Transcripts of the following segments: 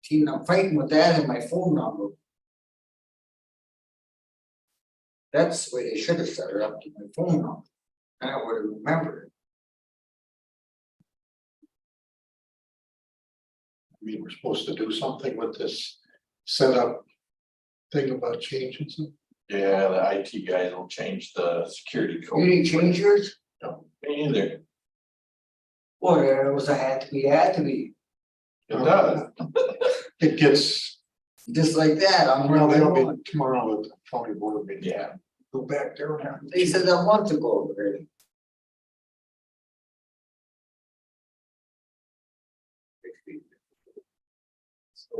See, I'm fighting with that and my phone number. That's the way they should have set it up to my phone number. And I would have remembered it. I mean, we're supposed to do something with this setup thing about changing some. Yeah, the IT guys will change the security code. You didn't change yours? No, me either. Well, it was a had to be, It does. It gets, just like that, I'm well, really that'll going. be tomorrow at the county board meeting. Yeah. Go back there and have. They said that month ago already.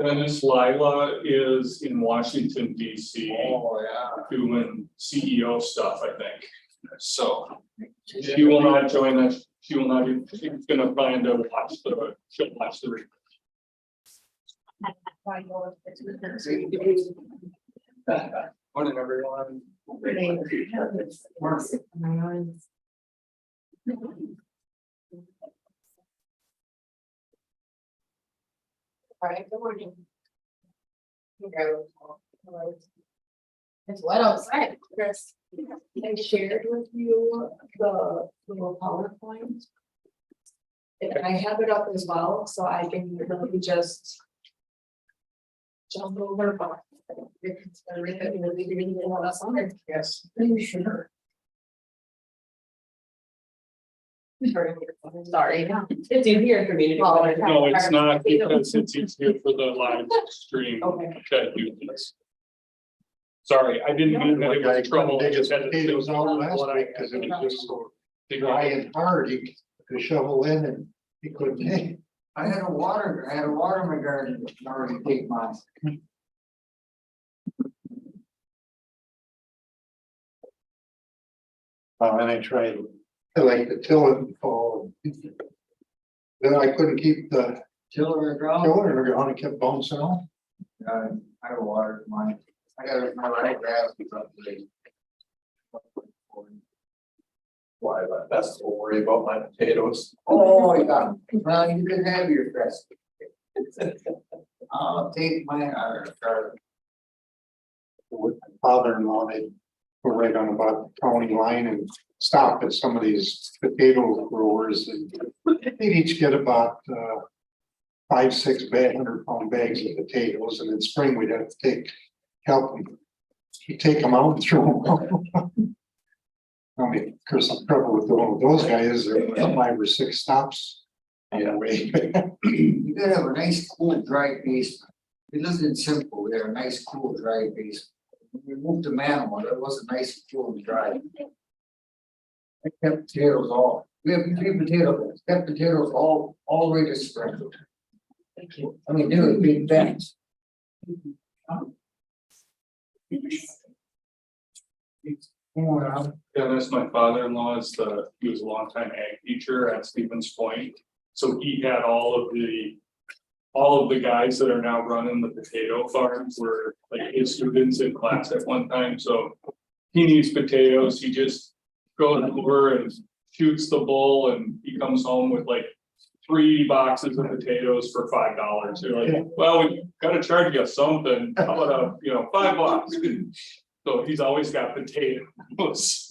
Dennis Lila is in Washington DC Oh, yeah. doing CEO stuff, I think. So she will not join us. She will not, she's gonna plan to watch the, she'll watch the. Morning, everyone. Alright, good morning. It's wet outside, Chris. I shared with you the little PowerPoint. And I have it up as well, so I can really just jump over, but it's really reading it all that's on it. Yes. Pretty sure. Sorry, it's easier for me to do. No, it's not because it's easier for the live stream Okay. to do this. Sorry, I didn't mean that it was trouble. I just had to think It was out about last what I week because it was just so had dry to- and hard, he could shovel in and he couldn't. I had water in my garden, I already take mine. And I tried, I like to till it and fall. Then I couldn't keep the Tiller and ground. tiller in the ground, it kept bouncing off. I have water in mine. I got it, my right grass is up today. Why, but that's the worry about my potatoes. Oh, yeah, well, you can have your grass. I'll take mine out of the garden. With my father-in-law, they were right on about the county line and stop at some of these potato growers and they'd each get about 5-6 bag 100-pound bags of potatoes, and in spring we'd have to help them. You take them out and throw them out. I mean, of course, the trouble with one of those guys, there were 5 or 6 stops on the way. You gotta have a nice, cool, dry basement. We lived in Simple, we had a nice, cool, dry basement. When we moved to Manimal, it wasn't nice, cool, and dry. I kept potatoes all, we have 3 potato beds, kept potatoes all ready to spread. Thank you. I mean, they were big bags. Dennis, my father-in-law he was a longtime ag teacher at Stevens Point. So he had all of the guys that are now running the potato farms were like his students in class at one time, so. He needs potatoes, he just goes over and shoots the bull and he comes home with like 3 boxes of potatoes for $5. They're like, well, we gotta charge you something, how about $5? So he's always got potatoes.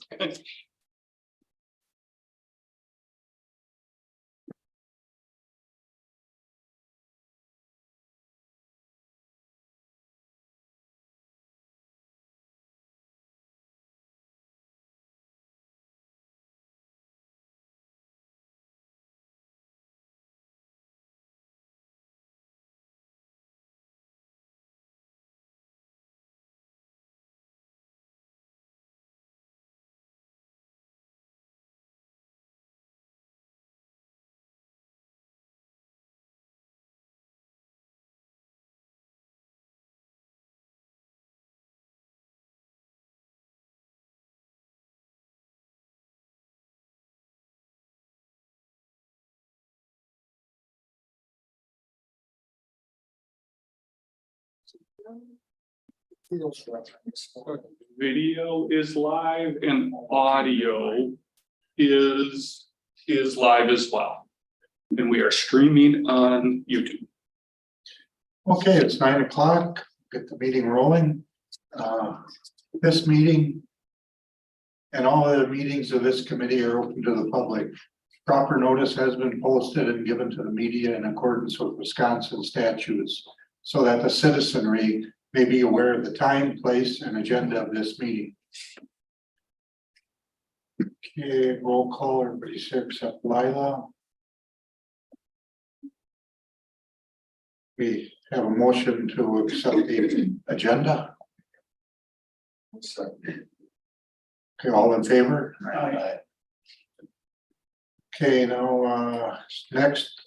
Video is live and audio is live as well. And we are streaming on YouTube. Okay, it's 9 o'clock. Get the meeting rolling. This meeting and all other meetings of this committee are open to the public. Proper notice has been posted and given to the media in accordance with Wisconsin statutes so that the citizenry may be aware of the time, place, and agenda of this meeting. Okay, roll call. Everybody's here except Lila. We have a motion to accept the agenda. Okay, all in favor? Okay, now, next,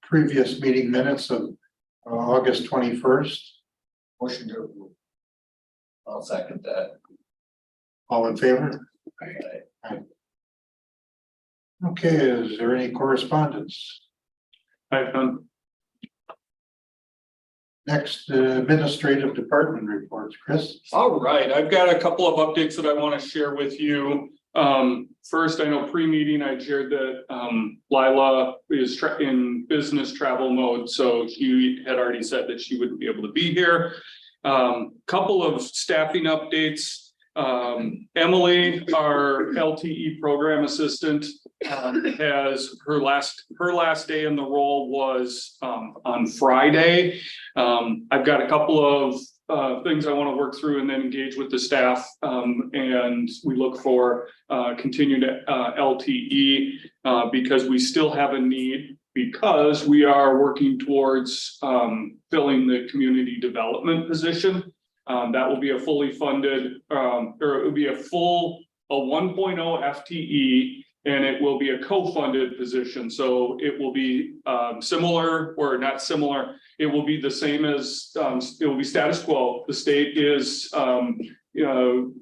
previous meeting minutes of August 21st. Motion to approve. I'll second that. All in favor? Okay, is there any correspondence? I've done. Next, administrative department reports, Chris. All right, I've got a couple of updates that I want to share with you. First, I know pre-meeting I shared that Lila is in business travel mode, so she had already said that she wouldn't be able to be here. Couple of staffing updates. Emily, our LTE program assistant, has her last day in the role was on Friday. I've got a couple of things I want to work through and then engage with the staff, and we look for continued LTE because we still have a need, because we are working towards filling the community development position. That will be a fully funded, or it will be a 1.0 FTE, and it will be a co-funded position. So it will be similar or not similar. It will be the same as, it will be status quo. The state is, the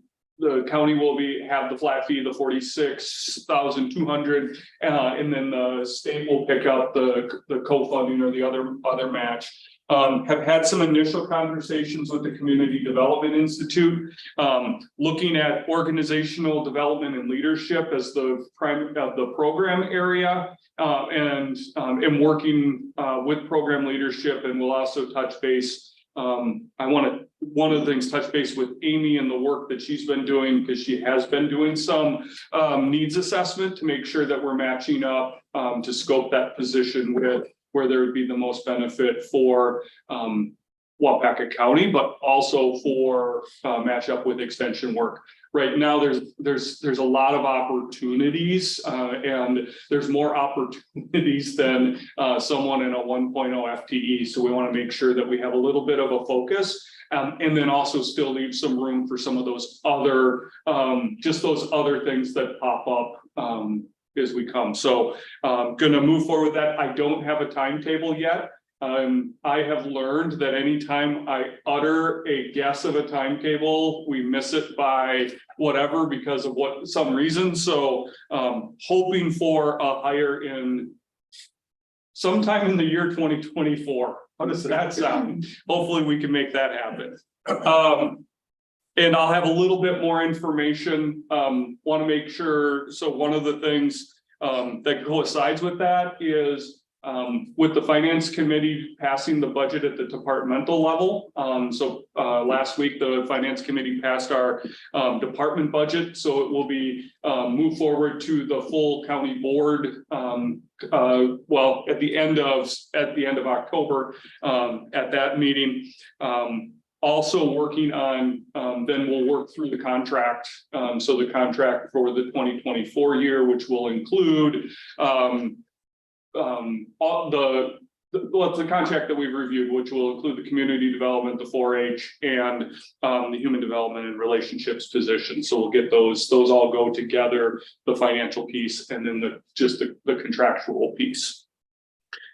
county will have the flat fee, the 46,200, and then the state will pick up the co-funding or the other match. Have had some initial conversations with the Community Development Institute, looking at organizational development and leadership as the program area, and working with program leadership, and we'll also touch base. One of the things, touch base with Amy and the work that she's been doing, because she has been doing some needs assessment to make sure that we're matching up to scope that position with where there would be the most benefit for Waupaca County, but also for match up with extension work. Right now, there's a lot of opportunities, and there's more opportunities than someone in a 1.0 FTE. So we want to make sure that we have a little bit of a focus, and then also still leave some room for some of those other, just those other things that pop up as we come. So gonna move forward with that. I don't have a timetable yet. I have learned that anytime I utter a guess of a timetable, we miss it by whatever because of some reason. So hoping for a hire in sometime in the year 2024. How does that sound? Hopefully we can make that happen. And I'll have a little bit more information. Want to make sure. So one of the things that coincides with that is with the finance committee passing the budget at the departmental level. So last week, the finance committee passed our department budget. So it will be moved forward to the full county board. Well, at the end of October, at that meeting. Also working on, then we'll work through the contract. So the contract for the 2024 year, which will include all the contract that we've reviewed, which will include the community development, the 4-H, and the human development and relationships position. So we'll get those all go together, the financial piece, and then the contractual piece.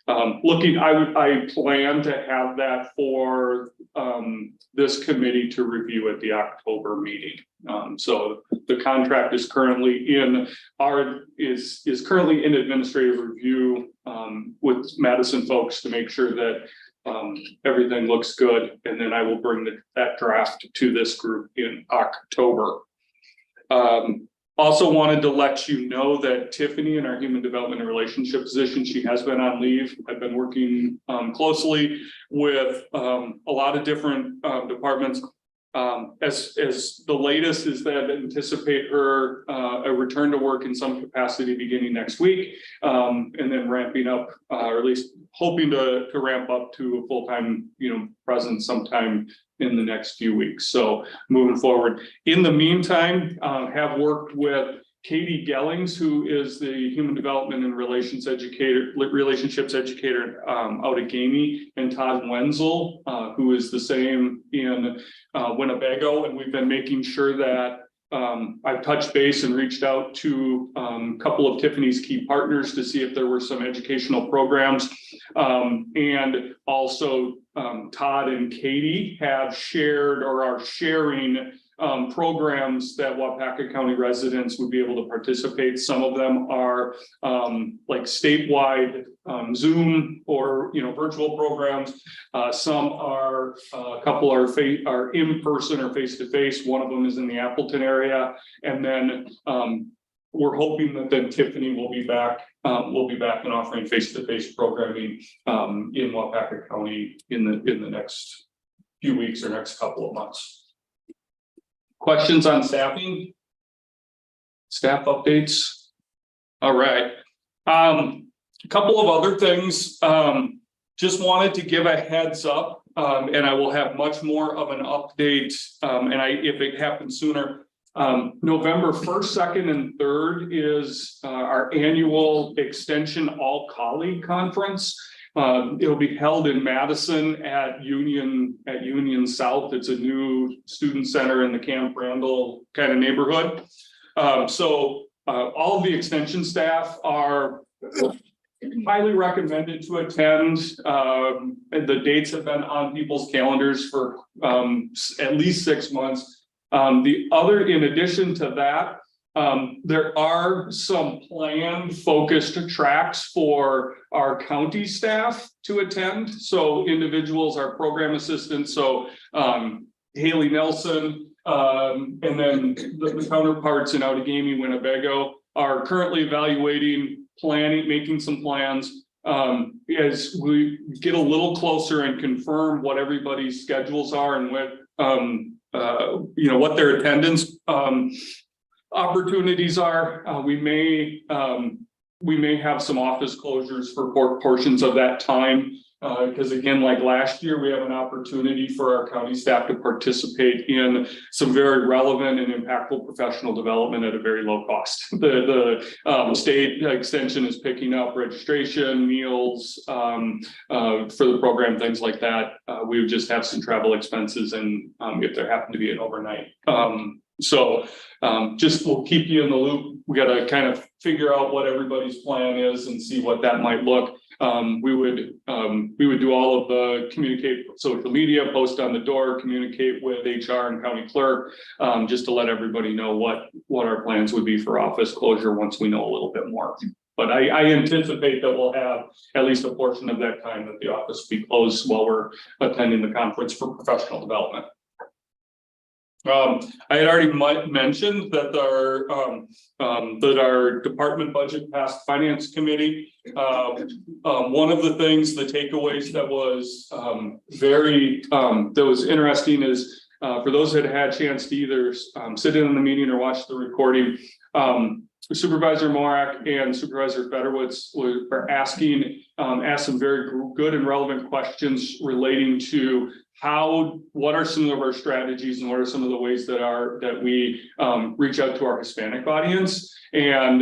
I plan to have that for this committee to review at the October meeting. So the contract is currently in currently in administrative review with Madison folks to make sure that everything looks good, and then I will bring that draft to this group in October. Also wanted to let you know that Tiffany in our human development and relationship position, she has been on leave. I've been working closely with a lot of different departments. As the latest is that anticipate her a return to work in some capacity beginning next week, and then ramping up, or at least hoping to ramp up to a full-time, presence sometime in the next few weeks. So moving forward. In the meantime, have worked with Katie Gellings, who is the human development and relationships educator out of Gamey, and Todd Wenzel, who is the same in Winnebago. And we've been making sure that I've touched base and reached out to a couple of Tiffany's key partners to see if there were some educational programs. And also Todd and Katie have shared or are sharing programs that Waupaca County residents would be able to participate. Some of them are like statewide Zoom or virtual programs. Some are a couple are in person or face to face. One of them is in the Appleton area, and then we're hoping that then Tiffany will be back. We'll be back and offering face to face programming in Waupaca County in the next few weeks or next couple of months. Questions on staffing? Staff updates? All right. A couple of other things. Just wanted to give a heads up, and I will have much more of an update, if it happens sooner. November 1st, 2nd, and 3rd is our annual Extension All Colleague Conference. It'll be held in Madison at Union South. It's a new student center in the Camp Randall kind of neighborhood. So all of the extension staff are highly recommended to attend. And the dates have been on people's calendars for at least 6 months. In addition to that, there are some planned focused tracks for our county staff to attend. So individuals, our program assistants, so Haley Nelson, and then the counterparts in Outagamie, Winnebago are currently evaluating, planning, making some plans. As we get a little closer and confirm what everybody's schedules are and what their attendance opportunities are, we may have some office closures for portions of that time, because again, like last year, we have an opportunity for our county staff to participate in some very relevant and impactful professional development at a very low cost. The state extension is picking up registration, meals for the program, things like that. We would just have some travel expenses, and if there happened to be an overnight. So just we'll keep you in the loop. We got to kind of figure out what everybody's plan is and see what that might look. We would do all of the communicate social media, post on the door, communicate with HR and county clerk, just to let everybody know what our plans would be for office closure once we know a little bit more. But I anticipate that we'll have at least a portion of that time that the office will be closed while we're attending the conference for professional development. I had already mentioned that our department budget passed finance committee. One of the things, the takeaways that was that was interesting is for those that had a chance to either sit in on the meeting or watch the recording, Supervisor Morak and Supervisor Federwitz were asked some very good and relevant questions relating to what are some of our strategies and what are some of the ways that we reach out to our Hispanic audience. And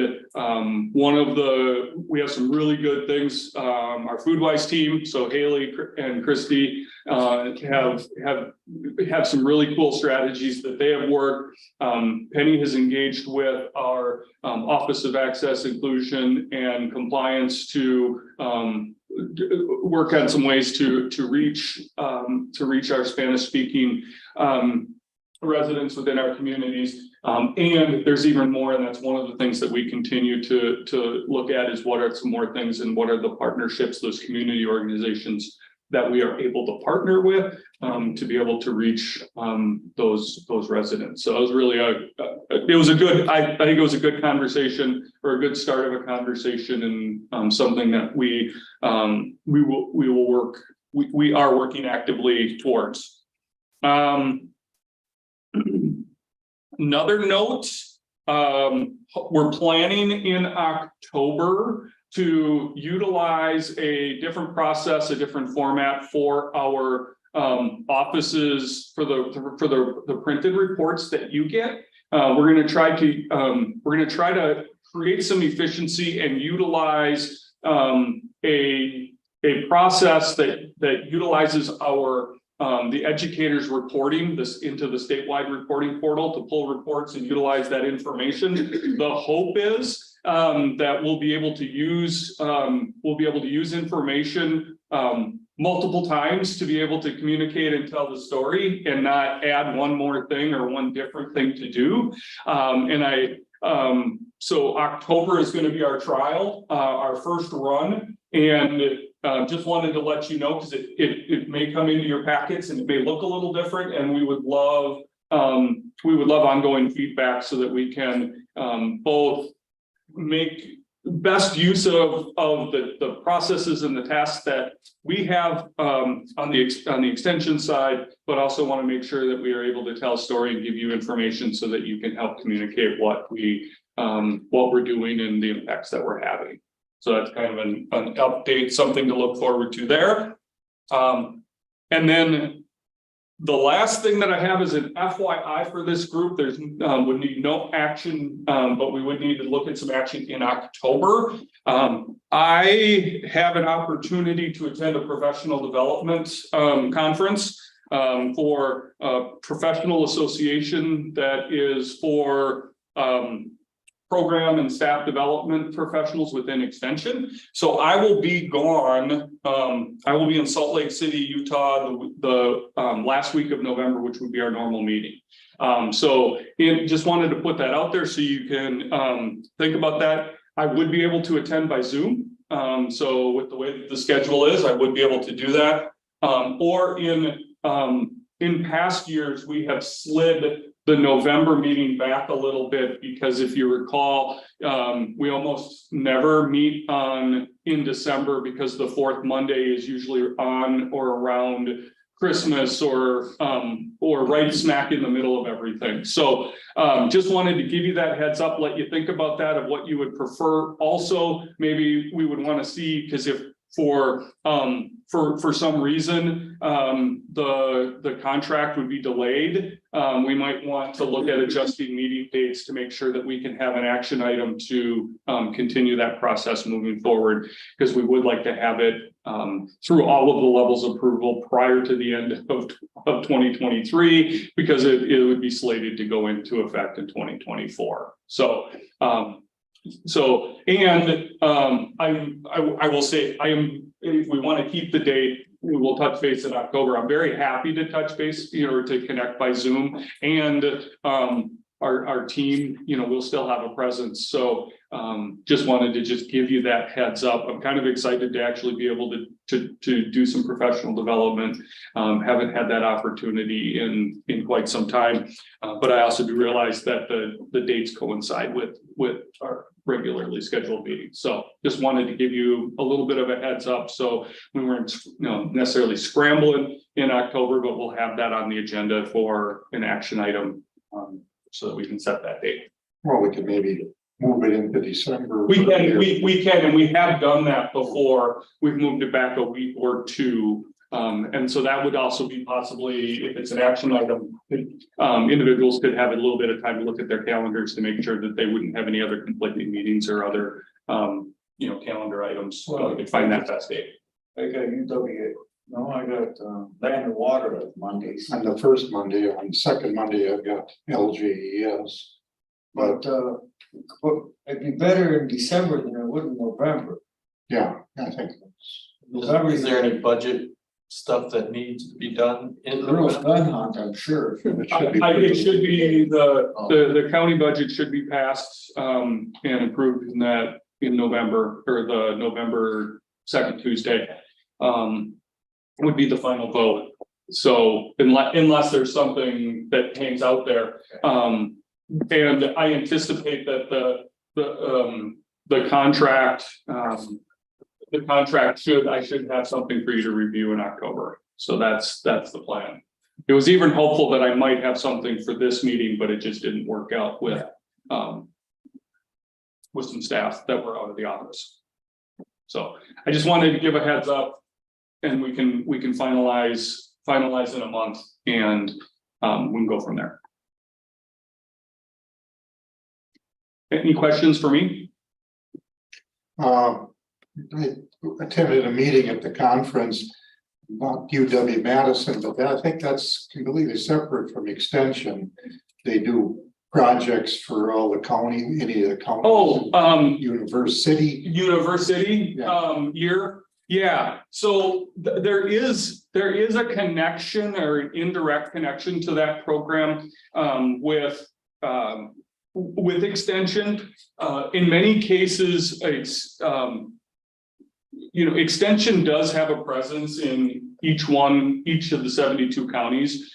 we have some really good things. Our FoodWise team, so Haley and Christy have some really cool strategies that they have worked. Penny has engaged with our Office of Access, Inclusion, and Compliance to work on some ways to reach our Spanish speaking residents within our communities. And there's even more, and that's one of the things that we continue to look at is what are some more things and what are the partnerships, those community organizations that we are able to partner with to be able to reach those residents. So it was really it was a good, I think it was a good conversation, or a good start of a conversation, and something that we will work, we are working actively towards. Another note, we're planning in October to utilize a different process, a different format for our offices for the printed reports that you get. We're going to try to create some efficiency and utilize a process that utilizes our the educators reporting this into the statewide reporting portal to pull reports and utilize that information. The hope is that we'll be able to use information multiple times to be able to communicate and tell the story, and not add one more thing or one different thing to do. So October is going to be our trial, our first run, and just wanted to let you know, because it may come into your packets and it may look a little different, and we would love ongoing feedback so that we can both make best use of the processes and the tasks that we have on the extension side, but also want to make sure that we are able to tell a story and give you information so that you can help communicate what we're doing and the impacts that we're having. So that's kind of an update, something to look forward to there. And then the last thing that I have is an FYI for this group. There's would need no action, but we would need to look at some action in October. I have an opportunity to attend a professional development conference for a professional association that is for program and staff development professionals within extension. So I will be gone. I will be in Salt Lake City, Utah, the last week of November, which would be our normal meeting. So just wanted to put that out there so you can think about that. I would be able to attend by Zoom. So with the way that the schedule is, I would be able to do that. Or in past years, we have slid the November meeting back a little bit, because if you recall, we almost never meet in December, because the fourth Monday is usually on or around Christmas, or right smack in the middle of everything. So just wanted to give you that heads up, let you think about that, of what you would prefer. Also, maybe we would want to see, because if for some reason the contract would be delayed, we might want to look at adjusting meeting dates to make sure that we can have an action item to continue that process moving forward, because we would like to have it through all of the levels of approval prior to the end of 2023, because it would be slated to go into effect in 2024. So I will say, if we want to keep the date, we will touch base in October. I'm very happy to touch base, to connect by Zoom, and our team, will still have a presence. So just wanted to just give you that heads up. I'm kind of excited to actually be able to do some professional development. Haven't had that opportunity in quite some time, but I also do realize that the dates coincide with our regularly scheduled meetings. So just wanted to give you a little bit of a heads up, so we weren't necessarily scrambling in October, but we'll have that on the agenda for an action item, so that we can set that date. Well, we could maybe move it into December. We can, and we have done that before. We've moved it back a week or two. And so that would also be possibly, if it's an action item, individuals could have a little bit of time to look at their calendars to make sure that they wouldn't have any other conflicting meetings or other, calendar items. We could find that best date. I got UW. No, I got land and water Mondays. On the first Monday, on the second Monday, I've got LJES. But it'd be better in December than it would in November. Yeah, I think Is there any budget stuff that needs to be done in Girls November? gun hunt, I'm sure. It should be the county budget should be passed and approved in November, or the November 2nd Tuesday. would be the final vote. So unless there's something that hangs out there, and I anticipate that the contract, I should have something for you to review in October. So that's the plan. It was even hopeful that I might have something for this meeting, but it just didn't work out with some staff that were out of the office. So I just wanted to give a heads up, and we can finalize in a month, and we can go from there. Any questions for me? I attended a meeting at the conference about UW-Madison, but I think that's completely separate from extension. They do projects for all the county, any of the counties. University. Yeah. Year. Yeah, so there is a connection or an indirect connection to that program with extension. In many cases, extension does have a presence in each of the 72 counties.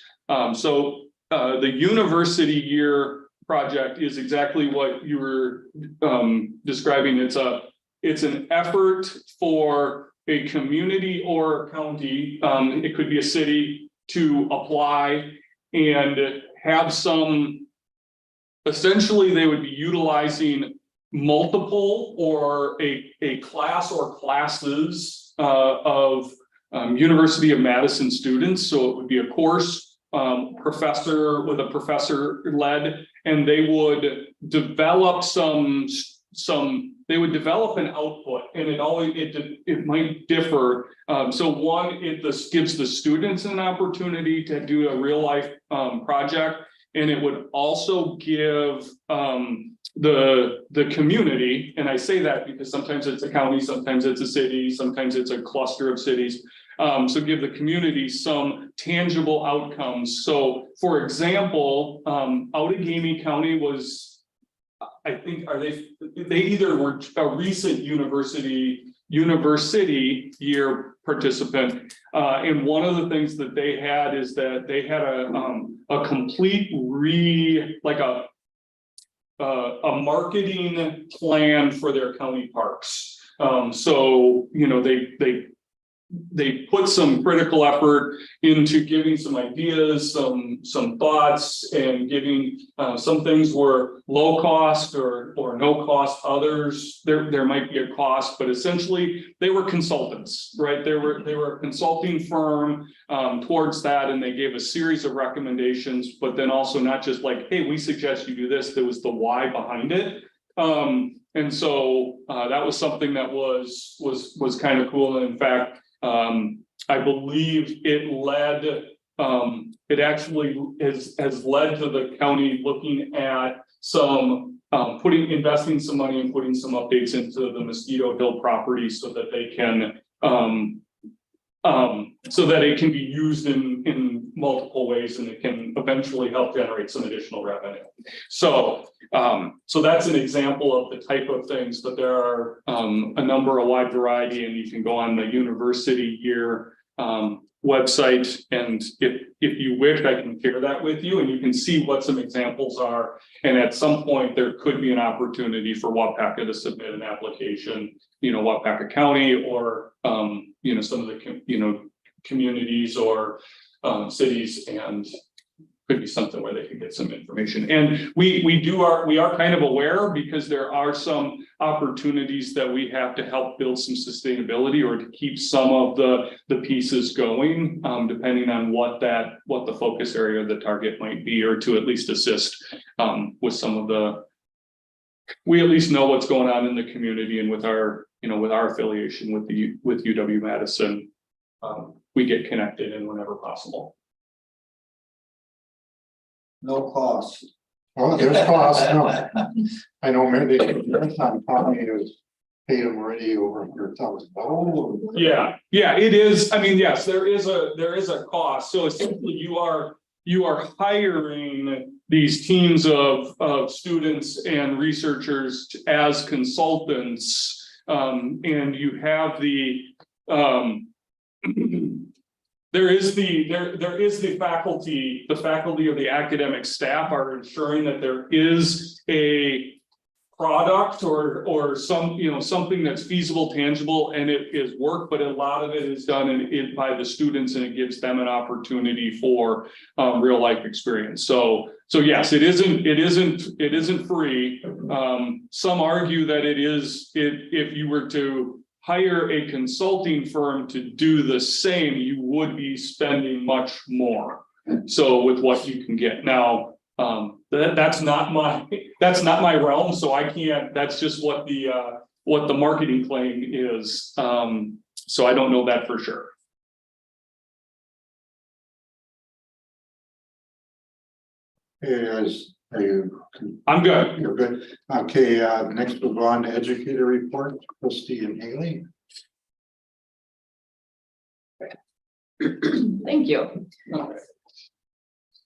So the university year project is exactly what you were describing. It's an effort for a community or a county, it could be a city, to apply and have some, essentially they would be utilizing multiple or a class or classes of University of Madison students. So it would be a course professor with a professor led, and they would develop they would develop an output, and it might differ. So one, it just gives the students an opportunity to do a real life project, and it would also give the community, and I say that because sometimes it's a county, sometimes it's a city, sometimes it's a cluster of cities. So give the community some tangible outcomes. So for example, Outagamie County was, I think, they either were a recent university year participant, and one of the things that they had is that they had a complete a marketing plan for their county parks. So they put some critical effort into giving some ideas, some thoughts, and giving some things were low cost or no cost. Others there might be a cost, but essentially they were consultants, right? They were a consulting firm towards that, and they gave a series of recommendations. But then also not just like, hey, we suggest you do this. There was the why behind it. And so that was something that was kind of cool. And in fact, I believe it actually has led to the county looking at investing some money and putting some updates into the Mosquito Hill property so that they can so that it can be used in multiple ways, and it can eventually help generate some additional revenue. So that's an example of the type of things, but there are a wide variety, and you can go on the university year website, and if you wish, I can share that with you, and you can see what some examples are. And at some point there could be an opportunity for Waupaca to submit an application, Waupaca County, or some of the communities or cities, and could be something where they could get some information. And we are kind of aware, because there are some opportunities that we have to help build some sustainability, or to keep some of the pieces going, depending on what the focus area of the target might be, or to at least assist with some of we at least know what's going on in the community, and with our affiliation with UW-Madison, we get connected in whenever possible. No cost. Oh, there's costs, no. I know Marathon County has paid them already over $100,000. Yeah, it is. I mean, yes, there is a cost. So essentially you are hiring these teams of students and researchers as consultants, and you have there is the faculty of the academic staff are ensuring that there is a product or some, something that's feasible, tangible, and it is work, but a lot of it is done by the students, and it gives them an opportunity for real life experience. So yes, it isn't free. Some argue that it is, if you were to hire a consulting firm to do the same, you would be spending much more. So with what you can get now, that's not my realm, so I can't, that's just what the marketing claim is. So I don't know that for sure. Hey, guys, are you? I'm good. You're good. Okay, next we'll go on to educator report, Christy and Haley. Thank you.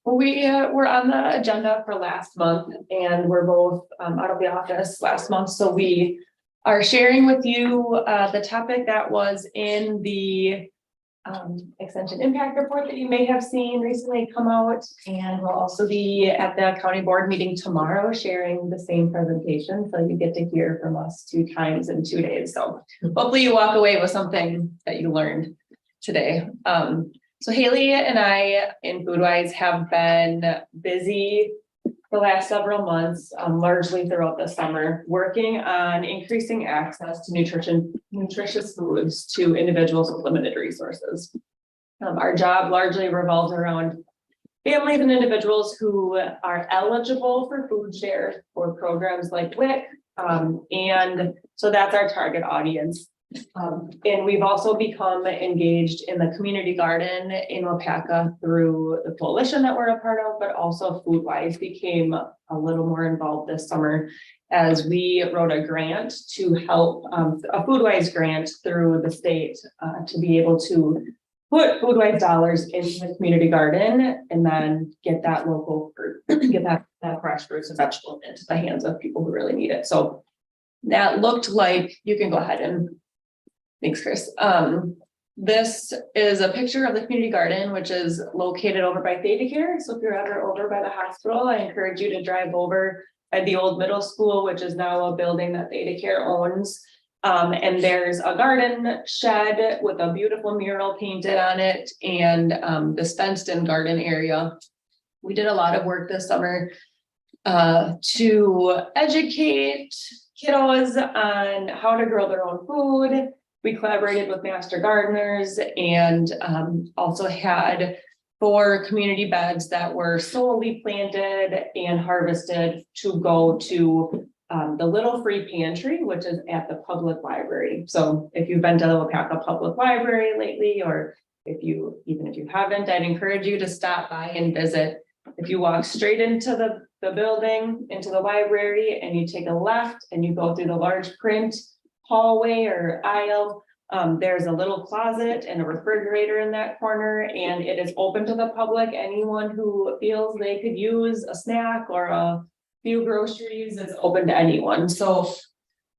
We were on the agenda for last month, and we're both out of the office last month, so we are sharing with you the topic that was in the extension impact report that you may have seen recently come out, and we'll also be at the county board meeting tomorrow sharing the same presentation, so you get to hear from us 2 times in 2 days. So hopefully you walk away with something that you learned today. So Haley and I in Foodwise have been busy the last several months, largely throughout the summer, working on increasing access to nutritious foods to individuals with limited resources. Our job largely revolves around families and individuals who are eligible for food share for programs like WIC. And so that's our target audience. And we've also become engaged in the community garden in Waupaca through the coalition that we're a part of, but also Foodwise became a little more involved this summer as we wrote a grant to help, a Foodwise grant through the state to be able to put Foodwise dollars into the community garden and then get that local fruit, get that fresh fruits and vegetables into the hands of people who really need it. So that looked like, you can go ahead and thanks, Chris. This is a picture of the community garden, which is located over by Theta Care. So if you're ever over by the hospital, I encourage you to drive over at the old middle school, which is now a building that Theta Care owns. And there's a garden shed with a beautiful mural painted on it, and this fenced in garden area. We did a lot of work this summer to educate kiddos on how to grow their own food. We collaborated with master gardeners and also had 4 community beds that were solely planted and harvested to go to the Little Free Pantry, which is at the public library. So if you've been to the Waupaca Public Library lately, or even if you haven't, I'd encourage you to stop by and visit. If you walk straight into the building, into the library, and you take a left and you go through the large print hallway or aisle, there's a little closet and a refrigerator in that corner, and it is open to the public. Anyone who feels they could use a snack or a few groceries is open to anyone. So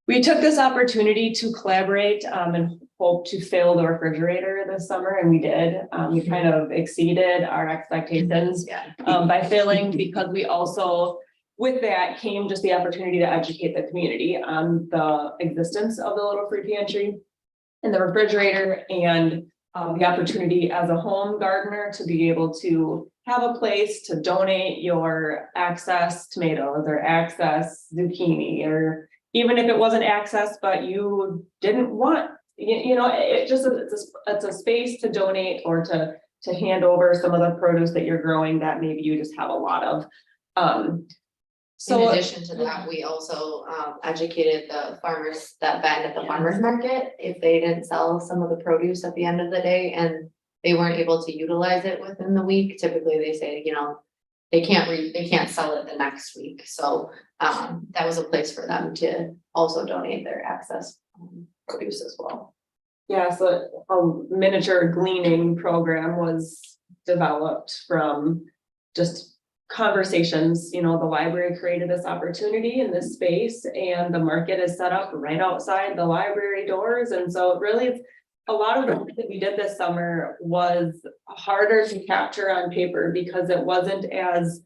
we took this opportunity to collaborate and hope to fill the refrigerator this summer, and we did. We kind of exceeded our expectations by filling, because we also, with that came just the opportunity to educate the community on the existence of the Little Free Pantry and the refrigerator, and the opportunity as a home gardener to be able to have a place to donate your excess tomatoes or excess zucchini, or even if it wasn't excess, but you didn't want, it's a space to donate or to hand over some of the produce that you're growing that maybe you just have a lot of. In addition to that, we also educated the farmers that vend at the farmers market if they didn't sell some of the produce at the end of the day and they weren't able to utilize it within the week. Typically, they say, they can't sell it the next week. So that was a place for them to also donate their excess produce as well. Yeah, so a miniature gleaning program was developed from just conversations. The library created this opportunity in this space, and the market is set up right outside the library doors. And so it really, a lot of the work that we did this summer was harder to capture on paper because it wasn't as,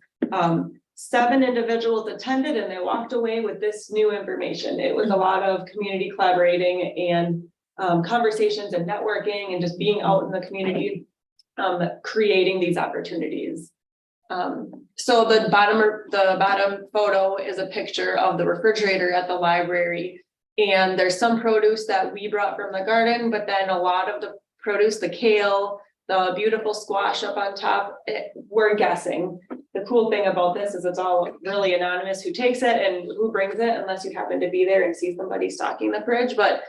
7 individuals attended and they walked away with this new information. It was a lot of community collaborating and, conversations and networking and just being out in the community, creating these opportunities. So the bottom photo is a picture of the refrigerator at the library. And there's some produce that we brought from the garden, but then a lot of the produce, the kale, the beautiful squash up on top, we're guessing. The cool thing about this is it's all really anonymous who takes it and who brings it, unless you happen to be there and see somebody stocking the fridge, but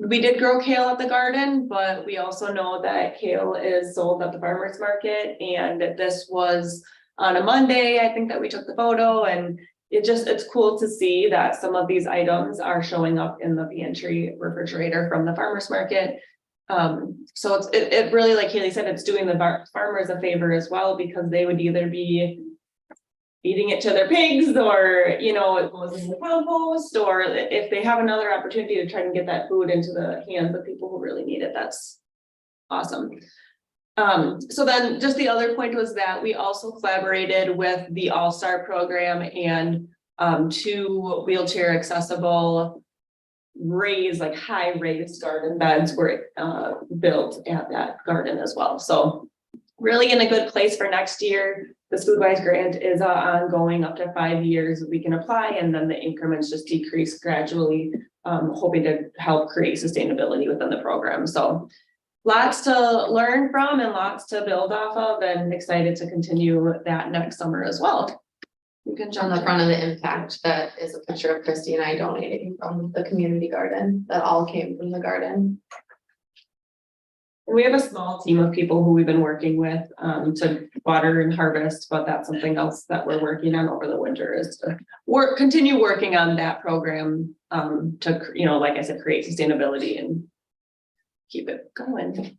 we did grow kale at the garden, but we also know that kale is sold at the farmer's market, and this was on a Monday, I think, that we took the photo, and it's cool to see that some of these items are showing up in the pantry refrigerator from the farmer's market. So it really, like Haley said, it's doing the farmers a favor as well, because they would either be feeding it to their pigs, or, you know, it goes in the compost, or if they have another opportunity to try and get that food into the hands of people who really need it, that's awesome. So then just the other point was that we also collaborated with the All-Star program and 2 wheelchair accessible high raised garden beds were built at that garden as well. So really in a good place for next year. The Foodwise grant is ongoing up to 5 years. We can apply, and then the increments just decrease gradually, hoping to help create sustainability within the program. So lots to learn from and lots to build off of, and excited to continue that next summer as well. You can jump On the front of the impact, that is a picture of Christy and I donating from the community garden. That all came from the garden. We have a small team of people who we've been working with to water and harvest, but that's something else that we're working on over the winter, is to continue working on that program to, you know, like I said, create sustainability and keep it going.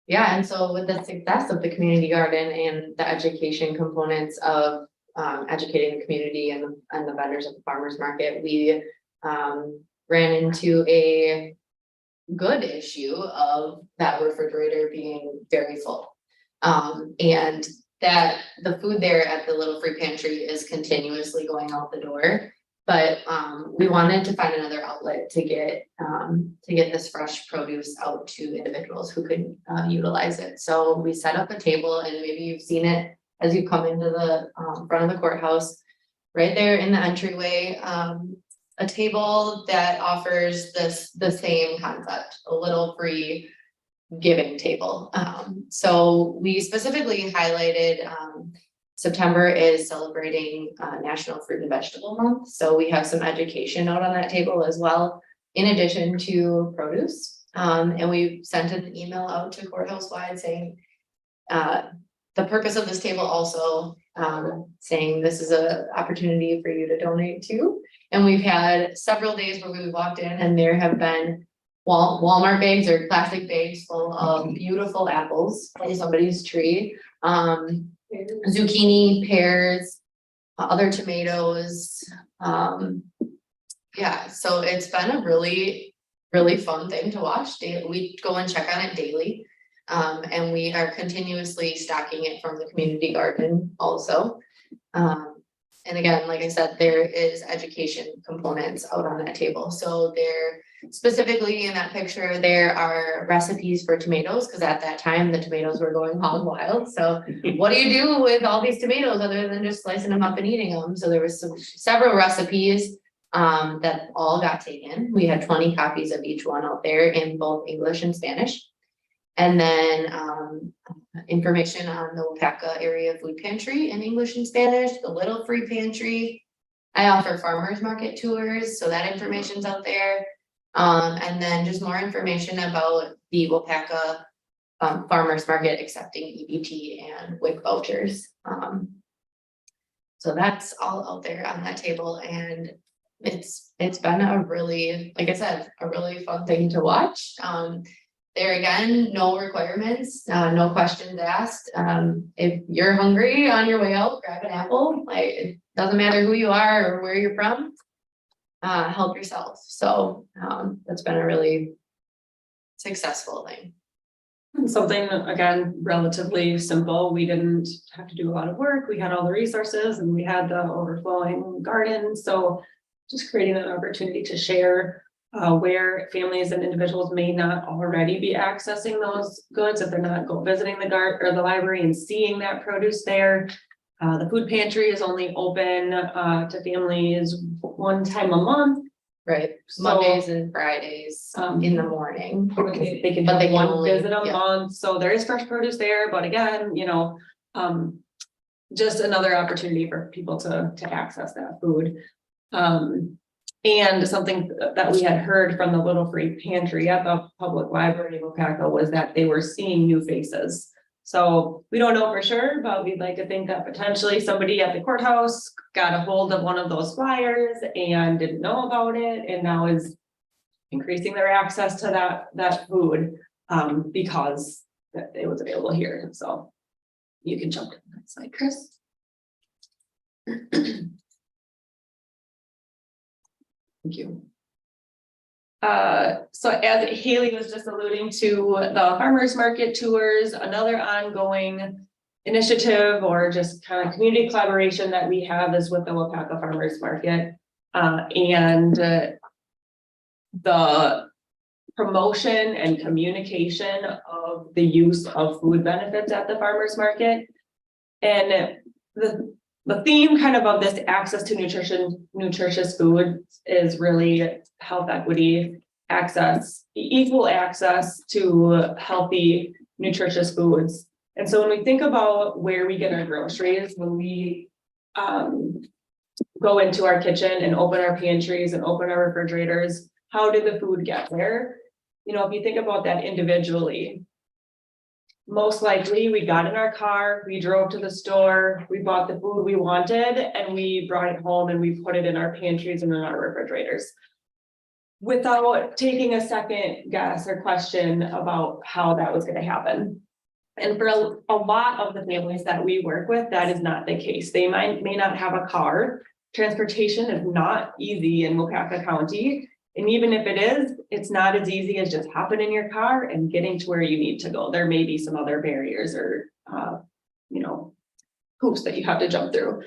Yeah, and so with the success of the community garden and the education components of educating the community and the vendors at the farmers market, we ran into a good issue of that refrigerator being very full. And that the food there at the little free pantry is continuously going out the door. But we wanted to find another outlet to get this fresh produce out to individuals who could utilize it. So we set up a table, and maybe you've seen it as you come into the front of the courthouse, right there in the entryway. A table that offers the same concept, a little free giving table. So we specifically highlighted September is celebrating National Fruit and Vegetable Month. So we have some education out on that table as well, in addition to produce. And we sent an email out to courthouse wide saying the purpose of this table also saying this is an opportunity for you to donate to. And we've had several days where we walked in and there have been Walmart bags or plastic bags full of beautiful apples from somebody's tree, zucchini, pears, other tomatoes. Yeah, so it's been a really, really fun thing to watch. We go and check on it daily. And we are continuously stocking it from the community garden also. And again, like I said, there is education components out on that table. So there, specifically in that picture, there are recipes for tomatoes, because at that time the tomatoes were going hog wild. So what do you do with all these tomatoes other than just slicing them up and eating them? So there was several recipes that all got taken. We had 20 copies of each one out there in both English and Spanish. And then information on the Waupaca area food pantry in English and Spanish, the little free pantry. I offer farmers market tours, so that information's out there. And then just more information about the Waupaca farmers market accepting EBT and WIC vouchers. So that's all out there on that table, and it's been a really, like I said, a really fun thing to watch. There again, no requirements, no questions asked. If you're hungry on your way out, grab an apple. Like, it doesn't matter who you are or where you're from. Help yourself. So that's been a really successful thing. Something, again, relatively simple. We didn't have to do a lot of work. We had all the resources and we had the overflowing garden. So just creating an opportunity to share where families and individuals may not already be accessing those goods if they're not visiting the garden or the library and seeing that produce there. The food pantry is only open to families one time a month. Right, So, Mondays and Fridays in the morning. They can But have they can one only- visit a yeah. month, so there is fresh produce there, but again, just another opportunity for people to access that food. And something that we had heard from the Little Free Pantry at the public library in Waupaca was that they were seeing new faces. So we don't know for sure, but we'd like to think that potentially somebody at the courthouse got a hold of one of those flyers and didn't know about it and now is increasing their access to that food because it was available here. So you can jump to the next slide, Chris. Thank you. So as Haley was just alluding to, the farmers market tours, another ongoing initiative or just kind of community collaboration that we have is with the Waupaca Farmers Market. And the promotion and communication of the use of food benefits at the farmers market. And the theme kind of this access to nutritious food is really health equity, access, equal access to healthy, nutritious foods. And so when we think about where we get our groceries, when we go into our kitchen and open our pantries and open our refrigerators, how did the food get there? You know, if you think about that individually, most likely we got in our car, we drove to the store, we bought the food we wanted, and we brought it home and we put it in our pantries and in our refrigerators without taking a second guess or question about how that was going to happen. And for a lot of the families that we work with, that is not the case. They may not have a car. Transportation is not easy in Waupaca County. And even if it is, it's not as easy as just hopping in your car and getting to where you need to go. There may be some other barriers or, hoops that you have to jump through.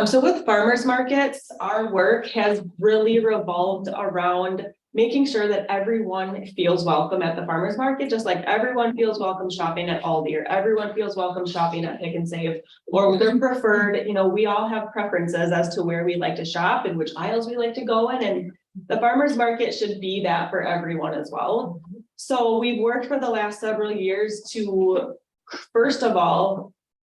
So with farmers markets, our work has really revolved around making sure that everyone feels welcome at the farmers market, just like everyone feels welcome shopping at Aldi, or everyone feels welcome shopping at Pick and Save, or their preferred, we all have preferences as to where we like to shop and which aisles we like to go in, and the farmers market should be that for everyone as well. So we've worked for the last several years to, first of all,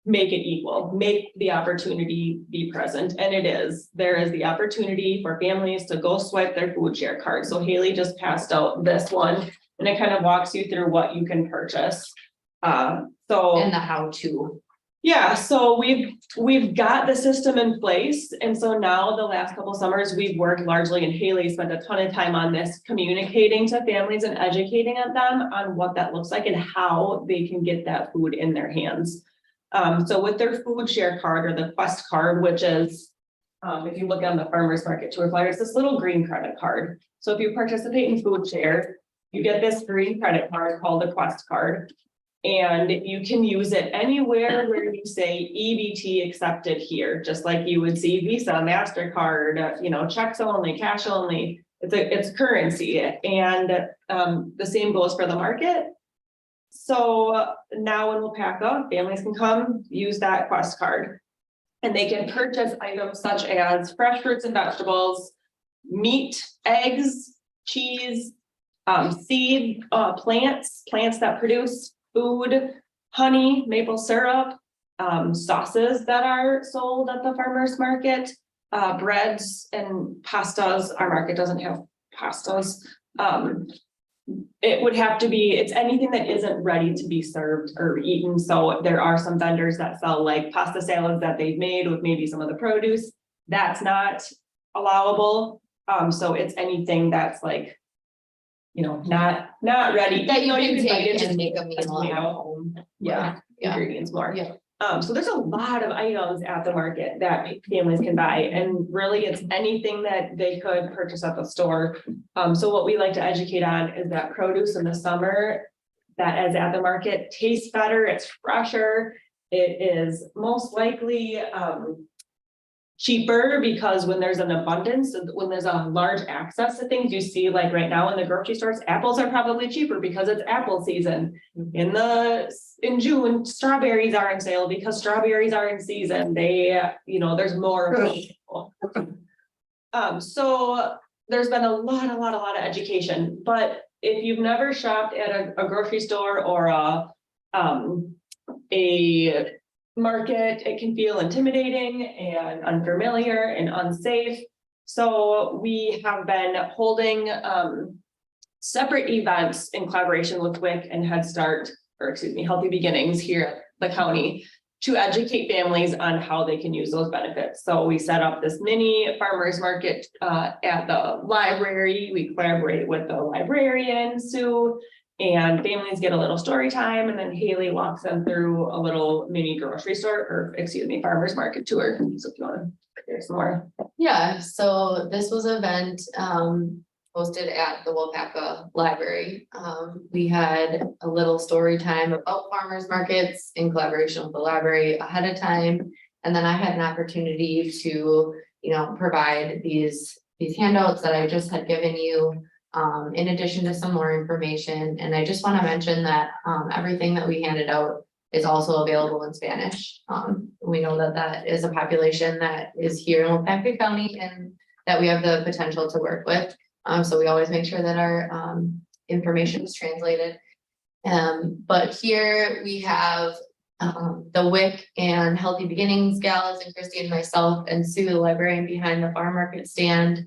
make it equal, make the opportunity be present. And it is, there is the opportunity for families to go swipe their food share card. So Haley just passed out this one and it kind of walks you through what you can purchase. And the how-to. Yeah, so we've got the system in place. And so now the last couple summers, we've worked largely, and Haley spent a ton of time on this, communicating to families and educating them on what that looks like and how they can get that food in their hands. So with their food share card or the Quest card, which is, if you look on the farmers market tour flyer, it's this little green credit card. So if you participate in food share, you get this green credit card called the Quest card. And you can use it anywhere where you say EBT accepted here, just like you would see Visa, MasterCard, checks only, cash only. It's currency. And the same goes for the market. So now in Waupaca, families can come use that Quest card and they can purchase items such as fresh fruits and vegetables, meat, eggs, cheese, seed, plants that produce food, honey, maple syrup, sauces that are sold at the farmers market, breads and pastas. Our market doesn't have pastas. It would have to be, it's anything that isn't ready to be served or eaten. So there are some vendors that sell like pasta salads that they've made with maybe some of the produce. That's allowable. So it's anything that's like, not ready. That you can buy it take just and make a meal at tomato. home. Yeah, Yeah. ingredients more. Yeah. So there's a lot of items at the market that families can buy, and really it's anything that they could purchase at the store. So what we like to educate on is that produce in the summer that is at the market tastes better, it's fresher, it is most likely cheaper, because when there's an abundance, when there's a large access to things, you see like right now in the grocery stores, apples are probably cheaper because it's apple season. In June, strawberries are on sale because strawberries are in season. There's more available. So there's been a lot of education, but if you've never shopped at a grocery store or a market, it can feel intimidating and unfamiliar and unsafe. So we have been holding separate events in collaboration with WIC and Healthy Beginnings here at the county to educate families on how they can use those benefits. So we set up this mini farmers market at the library. We collaborate with the librarian, Sue, and families get a little story time, and then Haley walks them through a little mini grocery store, farmers market tour. So if you want to hear some more. Yeah, so this was an event hosted at the Waupaca Library. We had a little story time about farmers markets in collaboration with the library ahead of time. And then I had an opportunity to, provide these handouts that I just had given you, in addition to some more information. And I just want to mention that everything that we handed out is also available in Spanish. We know that is a population that is here in Waupaca County and that we have the potential to work with. So we always make sure that our information is translated. But here we have the WIC and Healthy Beginnings gals, and Christy and myself and Sue, the librarian behind the farm market stand.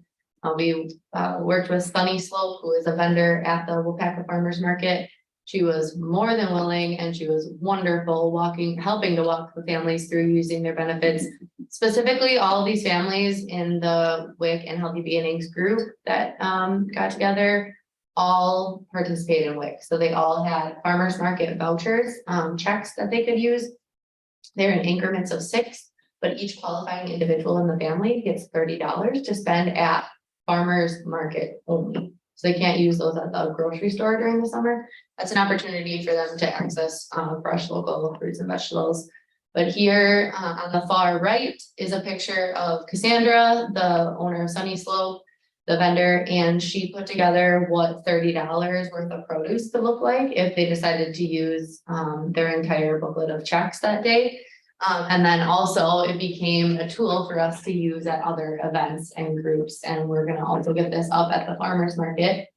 We worked with Sunny Slope, who is a vendor at the Waupaca Farmers Market. She was more than willing, and she was wonderful helping to walk the families through using their benefits. Specifically, all of these families in the WIC and Healthy Beginnings group that got together all participated in WIC. So they all had farmers market vouchers, checks that they could use. They're in increments of 6, but each qualifying individual in the family gets $30 to spend at farmers market only. So they can't use those at the grocery store during the summer. That's an opportunity for them to access fresh local fruits and vegetables. But here on the far right is a picture of Cassandra, the owner of Sunny Slope, the vendor, and she put together what $30 worth of produce could look like if they decided to use their entire booklet of checks that day. And then also it became a tool for us to use at other events and groups. And we're going to also get this up at the farmers market.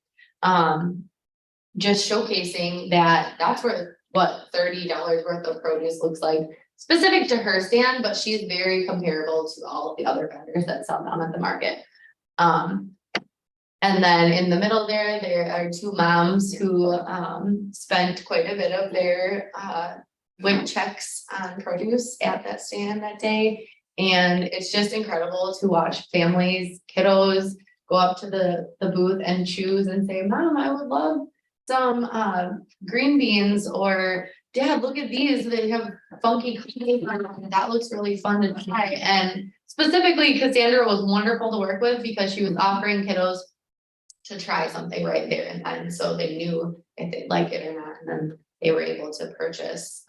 Just showcasing that's what $30 worth of produce looks like, specific to her stand, but she's very comparable to all of the other vendors that sell down at the market. And then in the middle there are 2 moms who spent quite a bit of their WIC checks on produce at that stand that day. And it's just incredible to watch families, kiddos go up to the booth and choose and say, Mom, I would love some green beans, or Dad, look at these, they have funky cookies, that looks really fun to try. And specifically Cassandra was wonderful to work with because she was offering kiddos to try something right there and then, so they knew if they'd like it or not, and then they were able to purchase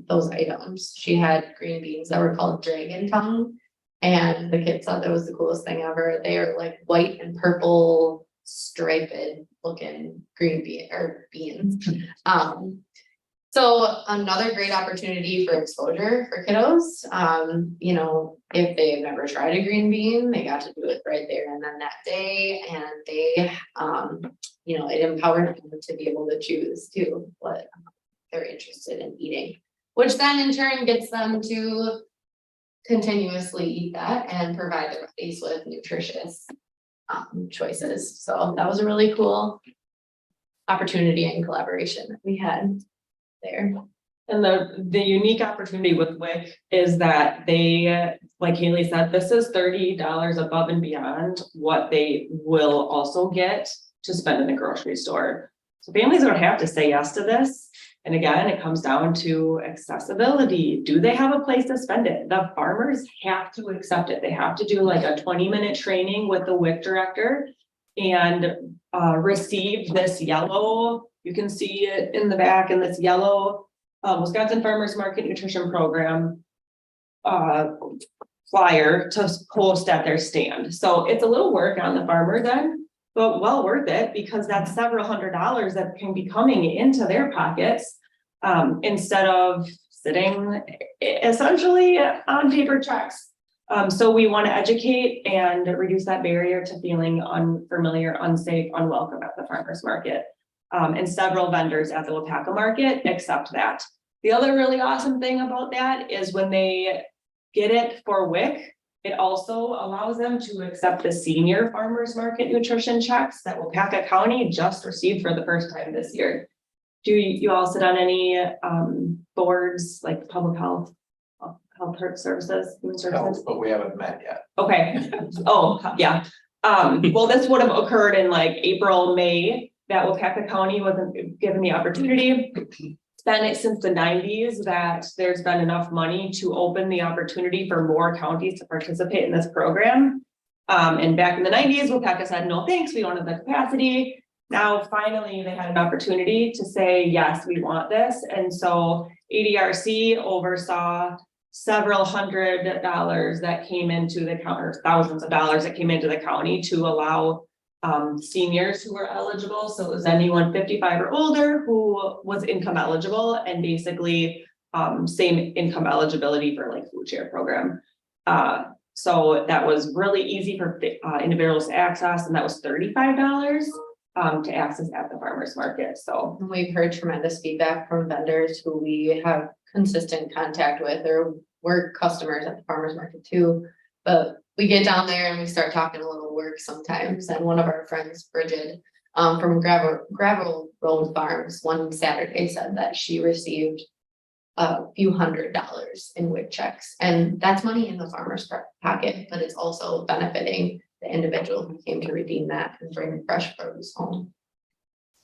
those items. She had green beans that were called dragon tongue, and the kids thought that was the coolest thing ever. They are like white and purple striped looking beans. So another great opportunity for exposure for kiddos. If they've never tried a green bean, they got to do it right there and then that day, and they it empowered them to be able to choose too what they're interested in eating, which then in turn gets them to continuously eat that and provide their bodies with nutritious choices. So that was a really cool opportunity and collaboration that we had there. And the unique opportunity with WIC is that they, like Haley said, this is $30 above and beyond what they will also get to spend in the grocery store. So families don't have to say yes to this. And again, it comes down to accessibility. Do they have a place to spend it? The farmers have to accept it. They have to do like a 20-minute training with the WIC director and receive this yellow, you can see it in the back in this yellow Wisconsin Farmers Market Nutrition Program flyer to post at their stand. So it's a little work on the farmer's end, but well worth it because that's several $100s that can be coming into their pockets instead of sitting essentially on paper checks. So we want to educate and reduce that barrier to feeling unfamiliar, unsafe, unwelcome at the farmer's market. And several vendors at the Waupaca market accept that. The other really awesome thing about that is when they get it for WIC, it also allows them to accept the senior farmers market nutrition checks that Waupaca County just received for the first time this year. Do you all sit on any boards like public health services, human services? But we haven't met yet. Okay, oh, yeah. Well, this would have occurred in like April, May, that Waupaca County wasn't given the opportunity. It's been since the 90s that there's been enough money to open the opportunity for more counties to participate in this program. And back in the 90s, Waupaca said, no, thanks, we don't have the capacity. Now, finally, they had an opportunity to say, yes, we want this. And so ADRC oversaw several $100s that came into the county, or thousands of dollars that came into the county to allow seniors who were eligible. So it was anyone 55 or older who was income eligible and basically same income eligibility for like food share program. So that was really easy for individuals to access, and that was $35 to access at the farmers market. So We've heard tremendous feedback from vendors who we have consistent contact with, or we're customers at the farmers market too. But we get down there and we start talking a little work sometimes. And one of our friends, Bridget, from Gravel Road Farms, one Saturday said that she received a few $100s in WIC checks. And that's money in the farmer's pocket, but it's also benefiting the individual who came to redeem that and bring fresh produce home.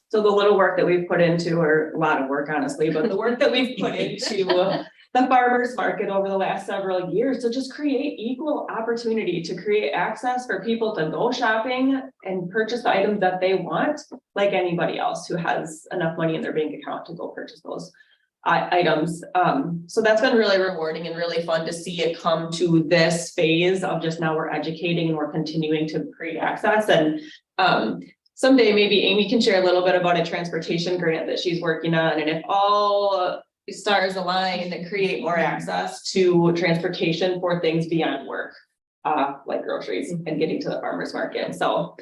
So the little work that we've put into, or a lot of work, honestly, but the work that we've put into the farmers market over the last several years to just create equal opportunity, to create access for people to go shopping and purchase the items that they want, like anybody else who has enough money in their bank account to go purchase those items. So that's been really rewarding and really fun to see it come to this phase of just now we're educating and we're continuing to create access. And someday maybe Amy can share a little bit about a transportation grant that she's working on, and if all stars align that create more access to transportation for things beyond work, like groceries and getting to the farmers market. So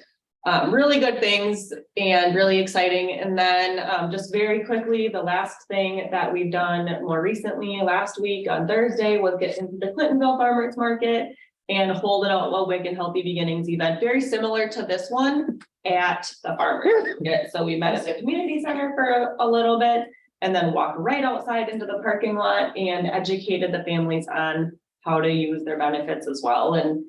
really good things and really exciting. And then just very quickly, the last thing that we've done more recently last week on Thursday was get into the Clintonville Farmers Market and hold it out WIC and Healthy Beginnings event, very similar to this one at the farmers market. So we met at the community center for a little bit and then walked right outside into the parking lot and educated the families on how to use their benefits as well. And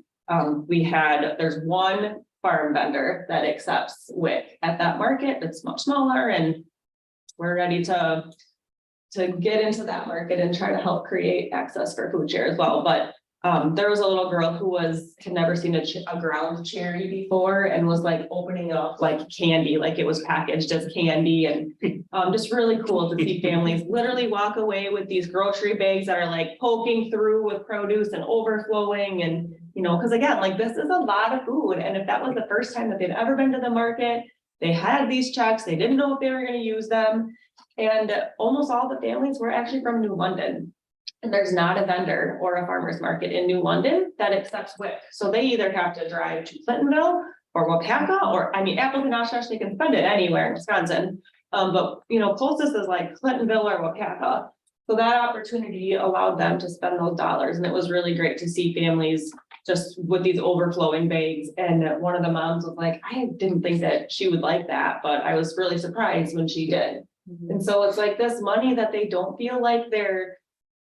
there's one farm vendor that accepts WIC at that market. It's much smaller, and we're ready to get into that market and try to help create access for food share as well. But there was a little girl who had never seen a ground cherry before and was like opening it up like candy, like it was packaged as candy, and just really cool to see families literally walk away with these grocery bags that are like poking through with produce and overflowing. And because again, like this is a lot of food, and if that was the first time that they'd ever been to the market, they had these checks, they didn't know if they were going to use them, and almost all the families were actually from New London. And there's not a vendor or a farmer's market in New London that accepts WIC. So they either have to drive to Clintonville or Waupaca, or Appleton, Oshkosh, they can spend it anywhere in Wisconsin. But closest is like Clintonville or Waupaca. So that opportunity allowed them to spend those dollars. And it was really great to see families just with these overflowing bags. And one of the moms was like, I didn't think that she would like that, but I was really surprised when she did. And so it's like this money that they don't feel like they're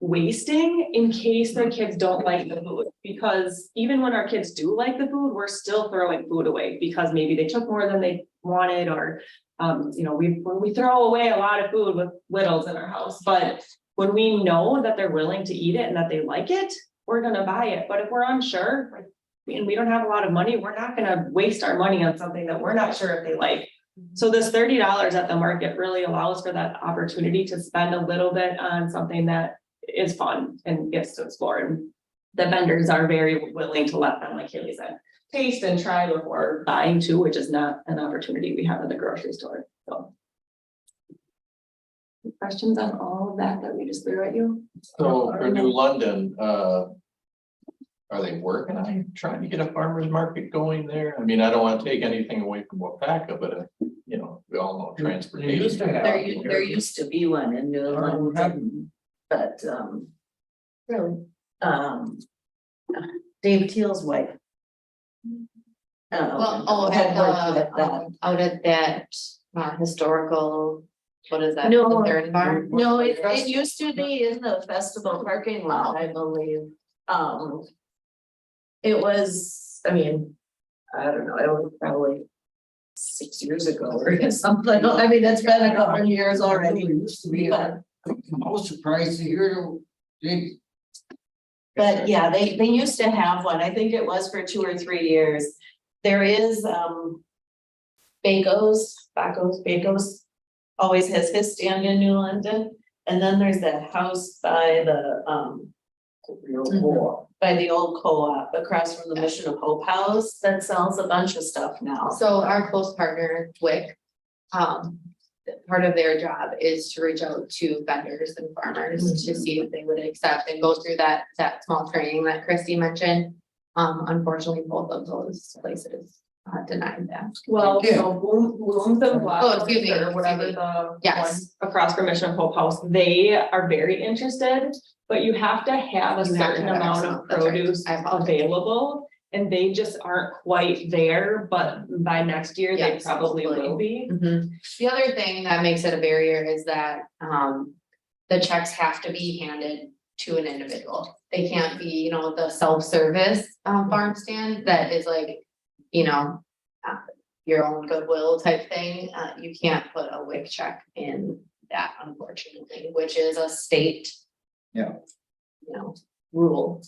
wasting in case their kids don't like the food, because even when our kids do like the food, we're still throwing food away because maybe they took more than they wanted, or when we throw away a lot of food with littles in our house, but when we know that they're willing to eat it and that they like it, we're gonna buy it. But if we're unsure, like, and we don't have a lot of money, we're not gonna waste our money on something that we're not sure if they like. So this $30 at the market really allows for that opportunity to spend a little bit on something that is fun and gets to explore. And the vendors are very willing to let them, like Haley said, taste and try before buying too, which is not an opportunity we have in the grocery store, so. Questions on all of that we just threw at you? So for New London, are they working on trying to get a farmer's market going there? I mean, I don't want to take anything away from Waupaca, but you know, we all know They used transportation. to have. There used to be one in New London, but, Really? Dave Teal's wife. Well, had worked with that. out at that historical, what is that? No, the third farm? No, it used to be in the festival parking lot, I believe. It was, I mean, I don't know, it was probably 6 years ago or something. I mean, it's been a couple of years already. It used to be, But, I was surprised to hear they. but yeah, they used to have one. I think it was for 2 or 3 years. There is, Bacos always has his stand in New London. And then there's that house by the, by the old co-op across from the Mission of Hope House that sells a bunch of stuff now. So our close partner, WIC, part of their job is to reach out to vendors and farmers to see if they would accept and go through that small training that Christy mentioned. Unfortunately, both of those places denied that. Well, Yeah. so Blooms and Oh, excuse me, or whatever excuse me. the Yes. one across from Mission Hope House, they are very interested, but you have to have a You have to certain have amount excellent- of that's right. produce I apologize. available. And they just aren't quite there, but by next year, they Yes, probably hopefully. will be. The other thing that makes it a barrier is that, the checks have to be handed to an individual. They can't be, the self-service, farm stand that is like, your own goodwill type thing. You can't put a WIC check in that, unfortunately, which is a state. Yeah. Rule.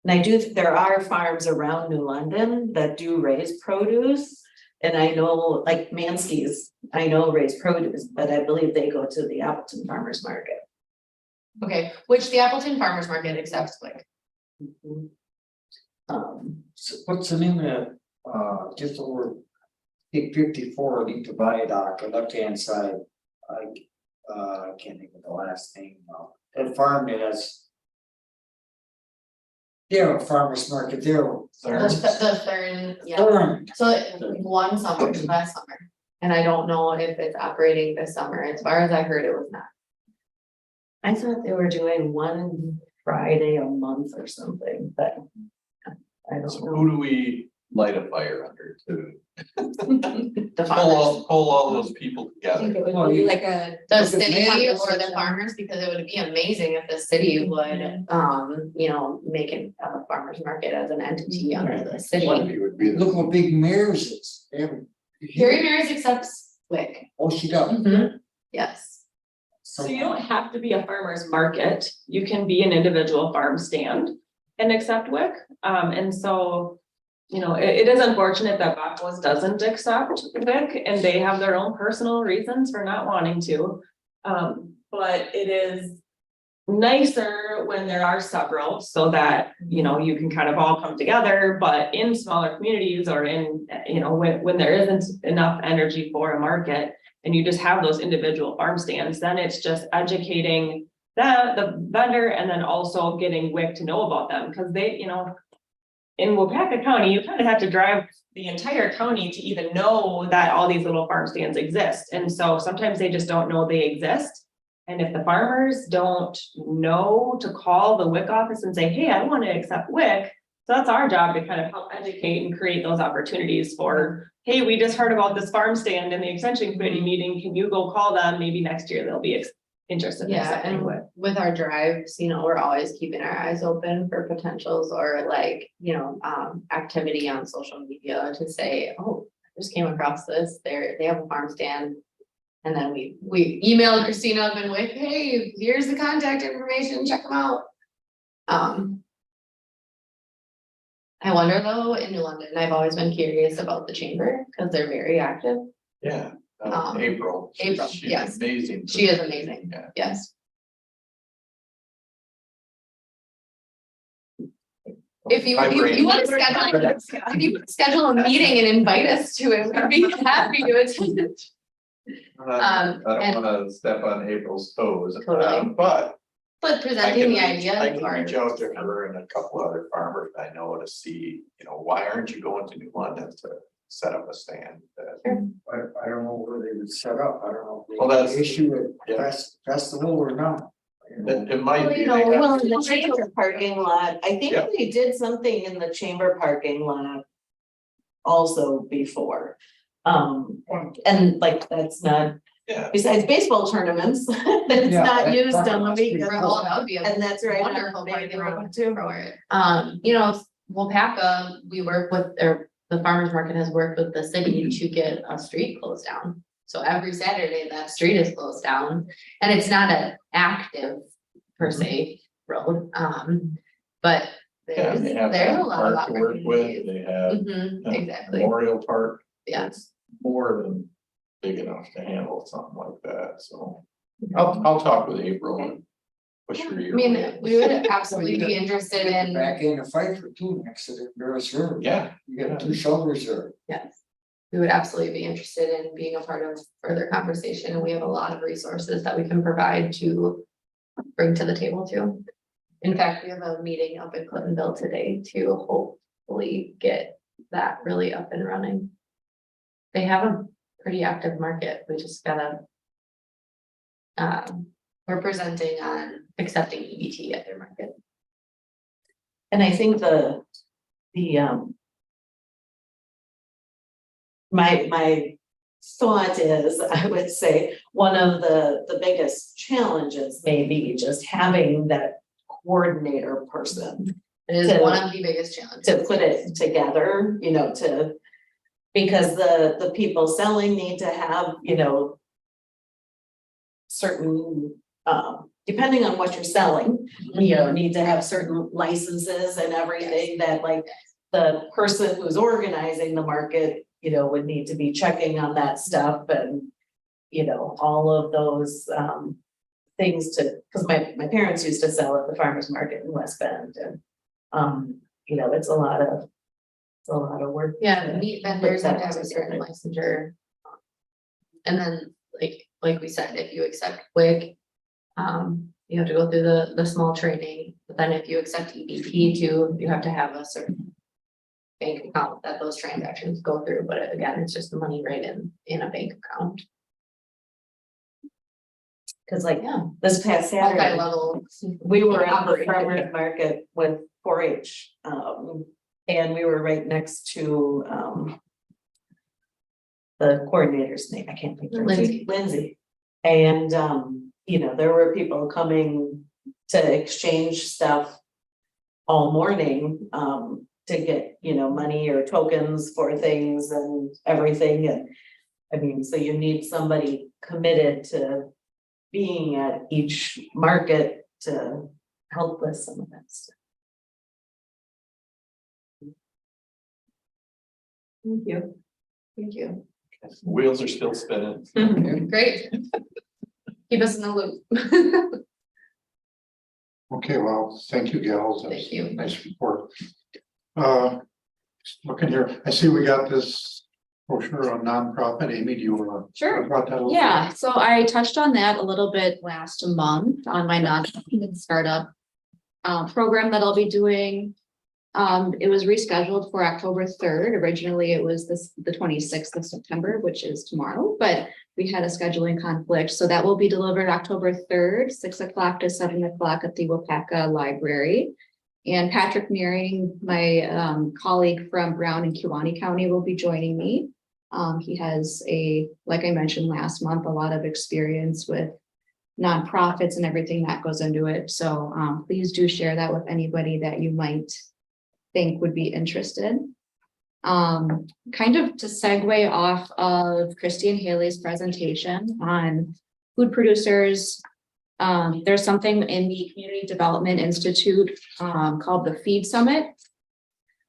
And there are farms around New London that do raise produce. And I know, like Mansky's, I know raise produce, but I believe they go to the Appleton Farmers Market. Okay, which the Appleton Farmers Market accepts WIC. What's the name of that, just over Big 54, Leap to Viaduct, the left-hand side, I can't think of the last name, that farm has. They're a farmer's market, they're. The third, yeah. Thorn. So one summer, last summer, and I don't know if it's operating this summer. As far as I heard, it was not. I thought they were doing one Friday a month or something, but I So don't who know. do we light a fire under to The pull farmers, all those people I think together? it would be like a. the Okay, city maybe or the conversation. farmers, because it would be amazing if the city would, make it a farmer's market as an entity under the city. Monday would be Look the, what Big Mares is. They have- Harry Mary's accepts WIC. Oh, she does. Yes. So you don't have to be a farmer's market, you can be an individual farm stand and accept WIC. And so, it is unfortunate that Bacos doesn't accept WIC and they have their own personal reasons for not wanting to. But it is nicer when there are several so that, you can kind of all come together, but in smaller communities or in, when there isn't enough energy for a market and you just have those individual farm stands, then it's just educating the vendor and then also getting WIC to know about them, because they, in Waupaca County, you kind of have to drive the entire county to even know that all these little farm stands exist. And so sometimes they just don't know they exist. And if the farmers don't know to call the WIC office and say, hey, I want to accept WIC, so that's our job to kind of help educate and create those opportunities for, hey, we just heard about this farm stand in the extension committee meeting. Can you go call them? Maybe next year they'll be interested in Yeah, accepting and what. with our drives, we're always keeping our eyes open for potentials or like, activity on social media to say, oh, I just came across this, they have a farm stand. And then we emailed Christina up and with, hey, here's the contact information, check them out. I wonder though, in New London, I've always been curious about the chamber because they're very active. Yeah, Um, April. April, She's yes. amazing. She is amazing, Yeah. yes. If you want to schedule a meeting and invite us to it, we'd be happy to attend. I And- don't wanna step on April's toes, Totally. but But I presenting the can idea. reach out to her and a couple other farmers I know to see, why aren't you going to New London to set up a stand? I don't know where they would set up, I don't know. if they Well, that's- issue a yeah. festival or not. It might Well, be. you know, they have well, to- in the chamber parking lot, I think Yeah. they did something in the chamber parking lot. Also before, and like, that's not, Yeah, besides baseball tournaments, it's Yeah, not that used on the parking lot's pretty weekend. Well, that would be a And that's right. on wonderful the main parking road, lot too. for it. Waupaca, we work with, or the farmers market has worked with the city to get a street closed down. So every Saturday, that street is closed down, and it's not an active per se road, but yeah, there's they have a that lot of park to work with, opportunities. they have Mhm, exactly, Memorial Park. yeah. It's more than big enough to handle something like that, so. I'll talk with April and push her. I mean, we would absolutely be interested in, Back in a fight for two next to the reserve. Yeah, You got two shoulders there. yes. We would absolutely be interested in being a part of further conversation, and we have a lot of resources that we can provide to bring to the table too. In fact, we have a meeting up in Clintonville today to hopefully get that really up and running. They have a pretty active market, we just gotta. We're presenting on accepting EBT at their market. And I think my thought is, I would say, one of the biggest challenges may be just having that coordinator person It is To- one of the biggest challenges. to put it together, because the people selling need to have, certain, depending on what you're selling, need to have certain licenses and everything that like the person who's organizing the market, would need to be checking on that stuff and, all of those, things because my parents used to sell at the farmer's market in West Bend and, it's a lot of work. Yeah, to meat put vendors have that to have a certain together. licensure. And then, like we said, if you accept WIC, you have to go through the small training, but then if you accept EBT too, you have to have a certain bank account that those transactions go through, but again, it's just the money right in a bank account. Cause like Yeah. this past Saturday, Multi-level. we were at the Operating. farmer's market with 4-H, and we were right next to, the coordinator's name, I can't think of her name. Lindsay. And, there were people coming to exchange stuff all morning, to get, money or tokens for things and everything, and I mean, so you need somebody committed to being at each market to help with some of that stuff. Thank you. Thank you. wheels are still spinning. Great. Keep us in the loop. Okay, well, thank you, gals. That's Thank you. a nice report. Looking here, I see we got this brochure on nonprofit. Amy, do you want to talk Sure. about that a little? Yeah, so I touched on that a little bit last month on my nonprofit startup program that I'll be doing. It was rescheduled for October 3rd. Originally, it was the 26th of September, which is tomorrow, but we had a scheduling conflict. So that will be delivered October 3rd, 6 o'clock to 7 o'clock at the Waupaca Library. And Patrick Mearing, my colleague from Brown and Kewaunee County, will be joining me. He has like I mentioned last month, a lot of experience with nonprofits and everything that goes into it. So please do share that with anybody that you might think would be interested. Kind of to segue off of Christy and Haley's presentation on food producers. There's something in the Community Development Institute called the Feed Summit.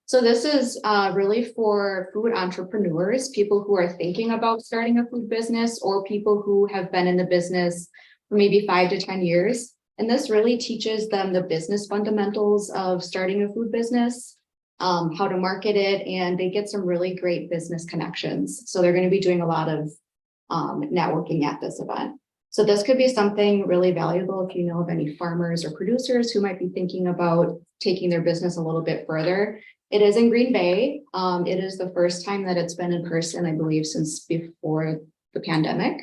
So this is really for food entrepreneurs, people who are thinking about starting a food business or people who have been in the business for maybe 5 to 10 years. And this really teaches them the business fundamentals of starting a food business, how to market it, and they get some really great business connections. So they're going to be doing a lot of networking at this event. So this could be something really valuable if you know of any farmers or producers who might be thinking about taking their business a little bit further. It is in Green Bay. It is the first time that it's been in person, I believe, since before the pandemic.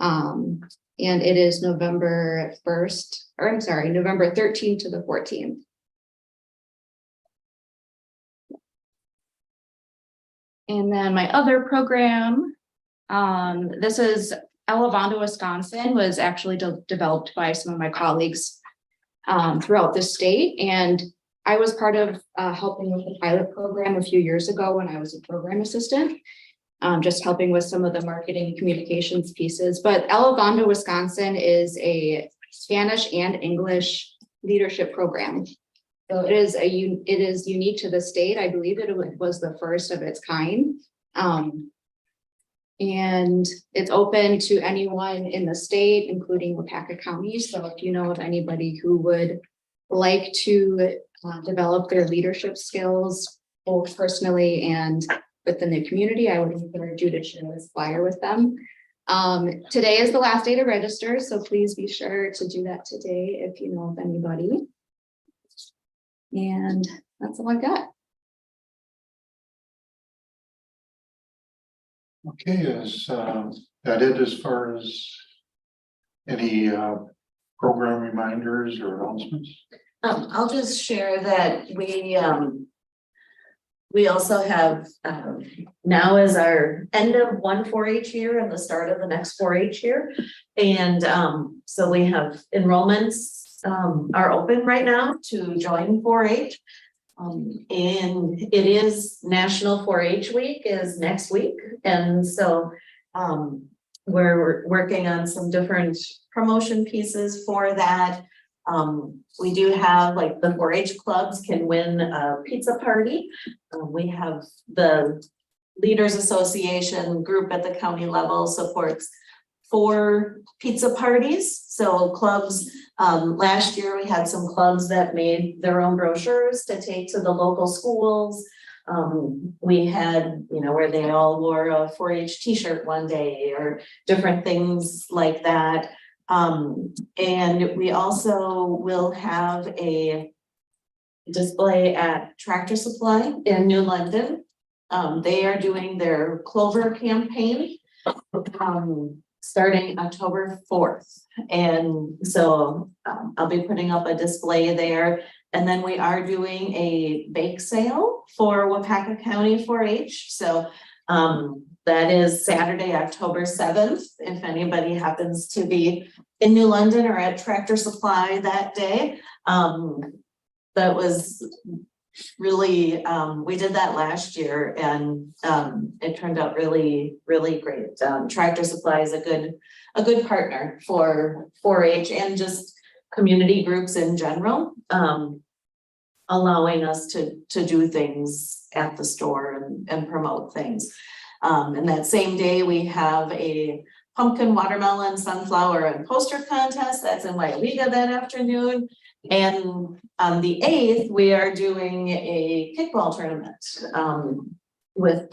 And it is November 13th to the 14th. And then my other program, this is Elevando, Wisconsin, was actually developed by some of my colleagues throughout the state. And I was part of helping with the pilot program a few years ago when I was a program assistant, just helping with some of the marketing and communications pieces. But Elevando, Wisconsin is a Spanish and English leadership program. So it is unique to the state. I believe it was the first of its kind. And it's open to anyone in the state, including Waupaca County. So if you know of anybody who would like to develop their leadership skills, both personally and within the community, I would encourage you to share this flyer with them. Today is the last day to register, so please be sure to do that today if you know of anybody. And that's all I've got. Okay, is that it as far as any program reminders or announcements? I'll just share that we also have, now is our end of one 4-H year and the start of the next 4-H year. And so we have enrollments are open right now to join 4-H. And it is National 4-H Week is next week. And so we're working on some different promotion pieces for that. We do have, like, the 4-H clubs can win a pizza party. We have the Leaders Association group at the county level supports 4 pizza parties. So clubs, last year we had some clubs that made their own brochures to take to the local schools. We had, where they all wore a 4-H t-shirt one day or different things like that. And we also will have a display at Tractor Supply in New London. They are doing their Clover campaign starting October 4th. And so I'll be putting up a display there. And then we are doing a bake sale for Waupaca County 4-H. So that is Saturday, October 7th. If anybody happens to be in New London or at Tractor Supply that day. That was really, we did that last year and it turned out really, really great. Tractor Supply is a good partner for 4-H and just community groups in general, allowing us to do things at the store and promote things. And that same day we have a pumpkin, watermelon, sunflower, and poster contest. That's in Waupaca that afternoon. And on the 8th, we are doing a kickball tournament with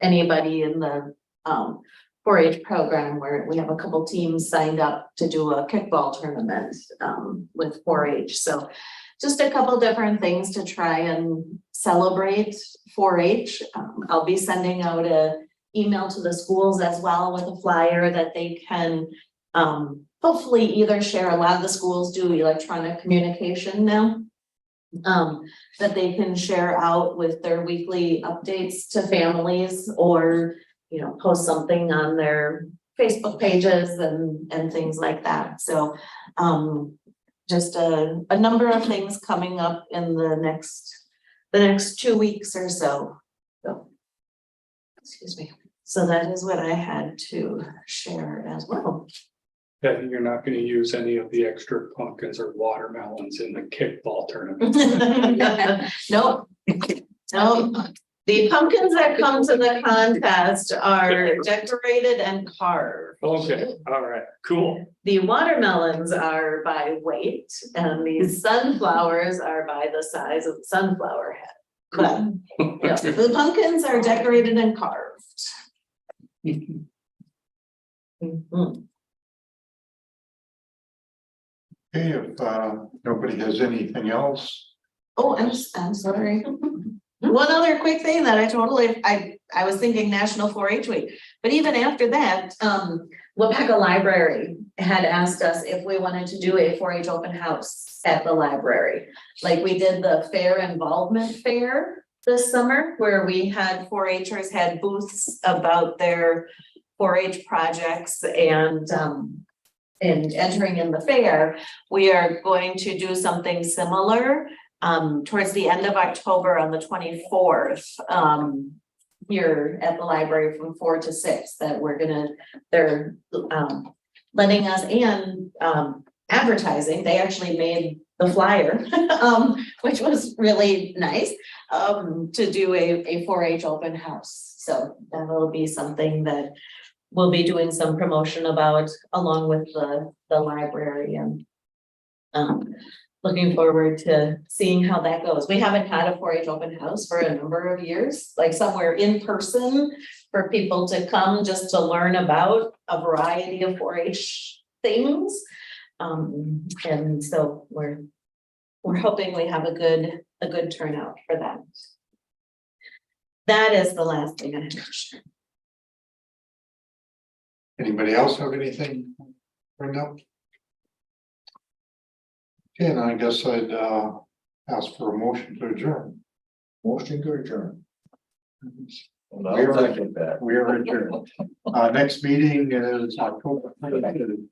anybody in the 4-H program, where we have a couple teams signed up to do a kickball tournament with 4-H. So just a couple different things to try and celebrate 4-H. I'll be sending out an email to the schools as well with a flyer that they can hopefully either share. A lot of the schools do electronic communication now, that they can share out with their weekly updates to families, or post something on their Facebook pages and things like that, so, just a number of things coming up in the next 2 weeks or so. So, excuse me, so that is what I had to share as well. Yeah, you're not gonna use any of the extra pumpkins or watermelons in the kickball tournament. Nope. Nope. The pumpkins that come to the contest are decorated and carved. Okay, all right, cool. The watermelons are by weight and the sunflowers are by the size of the sunflower head. But yeah, the pumpkins are decorated and carved. Mhm. Okay, if nobody has anything else, Oh, I'm sorry. One other quick thing that I was thinking National 4-H Week, but even after that, Waupaca Library had asked us if we wanted to do a 4-H open house at the library. Like we did the fair involvement fair this summer, where we had 4-Hers had booths about their 4-H projects and entering in the fair. We are going to do something similar towards the end of October on the 24th, here at the library from 4 to 6, that they're letting us and advertising. They actually made the flyer, which was really nice, to do a 4-H open house. So that will be something that we'll be doing some promotion about along with the library, and looking forward to seeing how that goes. We haven't had a 4-H open house for a number of years, like somewhere in person for people to come just to learn about a variety of 4-H things. And so we're hoping we have a good turnout for that. That is the last thing I have to share. anybody else have anything to bring up? Okay, and I guess I'd ask for a motion to adjourn. Motion to adjourn. And I'll second that. We are adjourned. Next meeting is October 22.